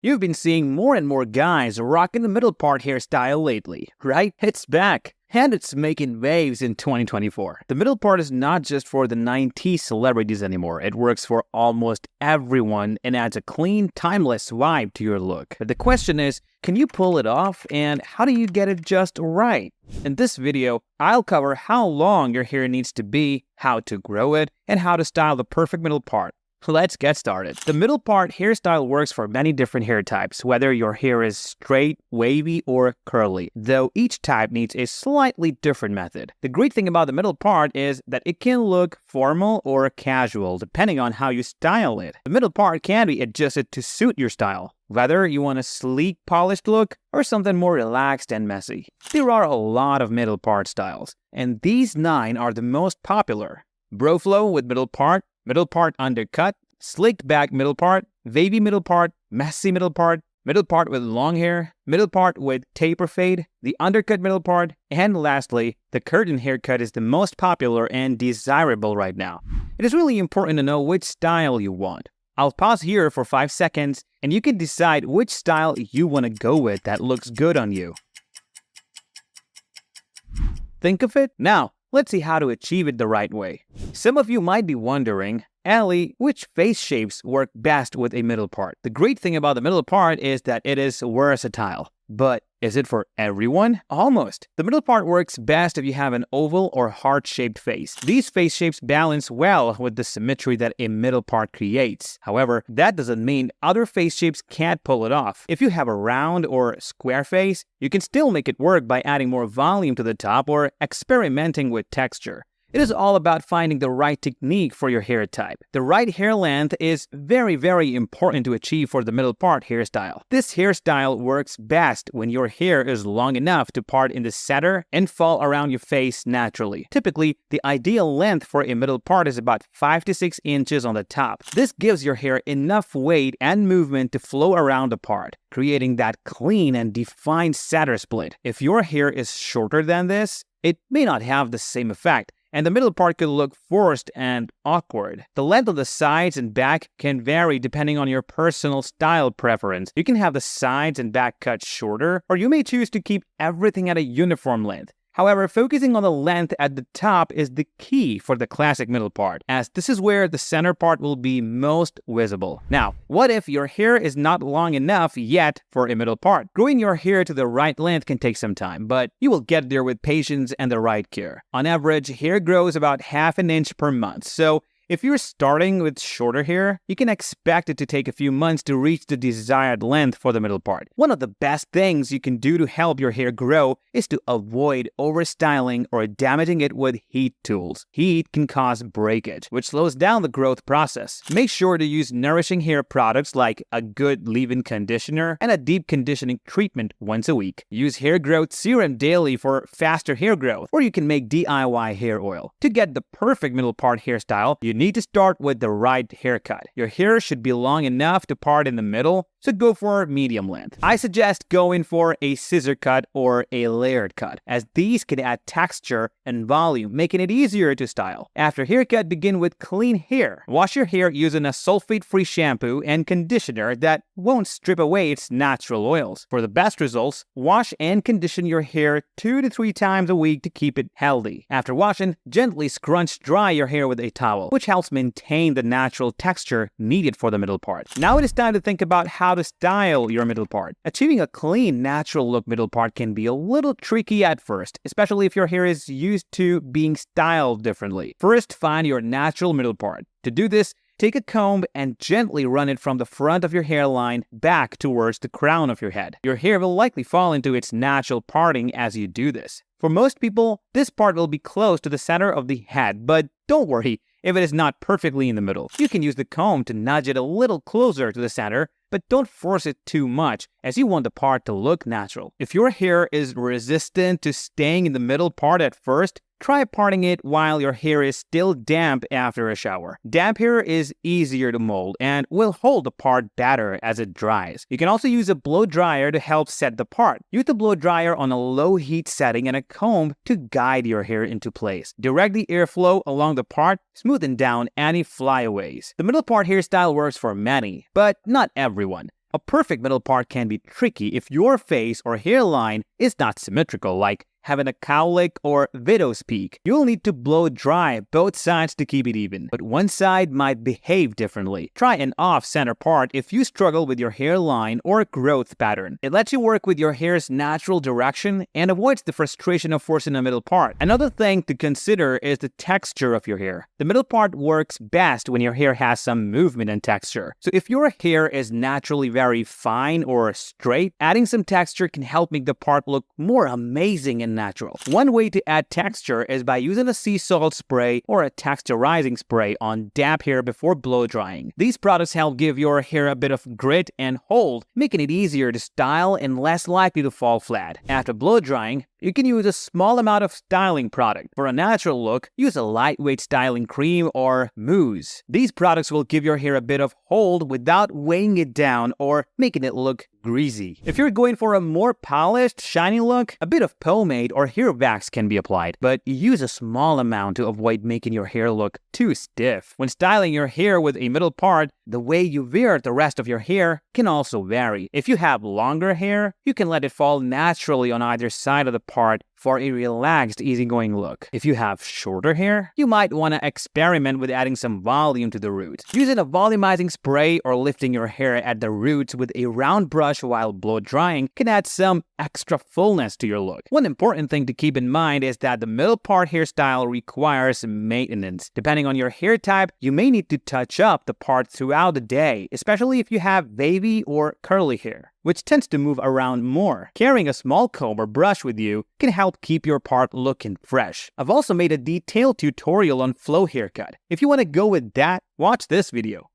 You've been seeing more and more guys rocking the middle part hairstyle lately, right? It's back. And it's making waves in 2024. The middle part is not just for the 90s celebrities anymore. It works for almost everyone and adds a clean, timeless vibe to your look. But the question is, can you pull it off and how do you get it just right? In this video, I'll cover how long your hair needs to be, how to grow it, and how to style the perfect middle part. Let's get started. The middle part hairstyle works for many different hair types, whether your hair is straight, wavy, or curly, though each type needs a slightly different method. The great thing about the middle part is that it can look formal or casual, depending on how you style it. The middle part can be adjusted to suit your style, whether you want a sleek, polished look or something more relaxed and messy. There are a lot of middle part styles, and these 9 are the most popular. Bro flow with middle part undercut, slicked back middle part, wavy middle part, messy middle part with long hair, middle part with taper fade, the undercut middle part, and lastly, the curtain haircut is the most popular and desirable right now. It is really important to know which style you want. I'll pause here for 5 seconds and you can decide which style you want to go with that looks good on you. Think of it? Now, let's see how to achieve it the right way. Some of you might be wondering, Ali, which face shapes work best with a middle part? The great thing about the middle part is that it is versatile. But is it for everyone? Almost. The middle part works best if you have an oval or heart-shaped face. These face shapes balance well with the symmetry that a middle part creates. However, that doesn't mean other face shapes can't pull it off. If you have a round or square face, you can still make it work by adding more volume to the top or experimenting with texture. It is all about finding the right technique for your hair type. The right hair length is very important to achieve for the middle part hairstyle. This hairstyle works best when your hair is long enough to part in the center and fall around your face naturally. Typically, the ideal length for a middle part is about 5 to 6 inches on the top. This gives your hair enough weight and movement to flow around the part, creating that clean and defined center split. If your hair is shorter than this, it may not have the same effect, and the middle part could look forced and awkward. The length of the sides and back can vary depending on your personal style preference. You can have the sides and back cut shorter, or you may choose to keep everything at a uniform length. However, focusing on the length at the top is the key for the classic middle part, as this is where the center part will be most visible. Now, what if your hair is not long enough yet for a middle part? Growing your hair to the right length can take some time, but you will get there with patience and the right care. On average, hair grows about ½ an inch per month, so if you're starting with shorter hair, you can expect it to take a few months to reach the desired length for the middle part. One of the best things you can do to help your hair grow is to avoid overstyling or damaging it with heat tools. Heat can cause breakage, which slows down the growth process. Make sure to use nourishing hair products like a good leave-in conditioner and a deep conditioning treatment once a week. Use hair growth serum daily for faster hair growth, or you can make DIY hair oil. To get the perfect middle part hairstyle, you need to start with the right haircut. Your hair should be long enough to part in the middle, so go for medium length. I suggest going for a scissor cut or a layered cut, as these can add texture and volume, making it easier to style. After haircut, begin with clean hair. Wash your hair using a sulfate-free shampoo and conditioner that won't strip away its natural oils. For the best results, wash and condition your hair 2 to 3 times a week to keep it healthy. After washing, gently scrunch dry your hair with a towel, which helps maintain the natural texture needed for the middle part. Now it is time to think about how to style your middle part. Achieving a clean, natural look middle part can be a little tricky at first, especially if your hair is used to being styled differently. First, find your natural middle part. To do this, take a comb and gently run it from the front of your hairline back towards the crown of your head. Your hair will likely fall into its natural parting as you do this. For most people, this part will be close to the center of the head, but don't worry if it is not perfectly in the middle. You can use the comb to nudge it a little closer to the center, but don't force it too much as you want the part to look natural. If your hair is resistant to staying in the middle part at first, try parting it while your hair is still damp after a shower. Damp hair is easier to mold and will hold the part better as it dries. You can also use a blow dryer to help set the part. Use the blow dryer on a low heat setting and a comb to guide your hair into place. Direct the airflow along the part, smoothing down any flyaways. The middle part hairstyle works for many, but not everyone. A perfect middle part can be tricky if your face or hairline is not symmetrical, like having a cowlick or widow's peak. You'll need to blow dry both sides to keep it even, but one side might behave differently. Try an off-center part if you struggle with your hairline or growth pattern. It lets you work with your hair's natural direction and avoids the frustration of forcing a middle part. Another thing to consider is the texture of your hair. The middle part works best when your hair has some movement and texture. So if your hair is naturally very fine or straight, adding some texture can help make the part look more amazing and natural. One way to add texture is by using a sea salt spray or a texturizing spray on damp hair before blow drying. These products help give your hair a bit of grit and hold, making it easier to style and less likely to fall flat. After blow drying, you can use a small amount of styling product. For a natural look, use a lightweight styling cream or mousse. These products will give your hair a bit of hold without weighing it down or making it look greasy. If you're going for a more polished, shiny look, a bit of pomade or hair wax can be applied, but use a small amount to avoid making your hair look too stiff. When styling your hair with a middle part, the way you wear the rest of your hair can also vary. If you have longer hair, you can let it fall naturally on either side of the part for a relaxed, easygoing look. If you have shorter hair, you might want to experiment with adding some volume to the roots. Using a volumizing spray or lifting your hair at the roots with a round brush while blow drying can add some extra fullness to your look. One important thing to keep in mind is that the middle part hairstyle requires maintenance. Depending on your hair type, you may need to touch up the part throughout the day, especially if you have wavy or curly hair, which tends to move around more. Carrying a small comb or brush with you can help keep your part looking fresh. I've also made a detailed tutorial on flow haircut. If you want to go with that, watch this video.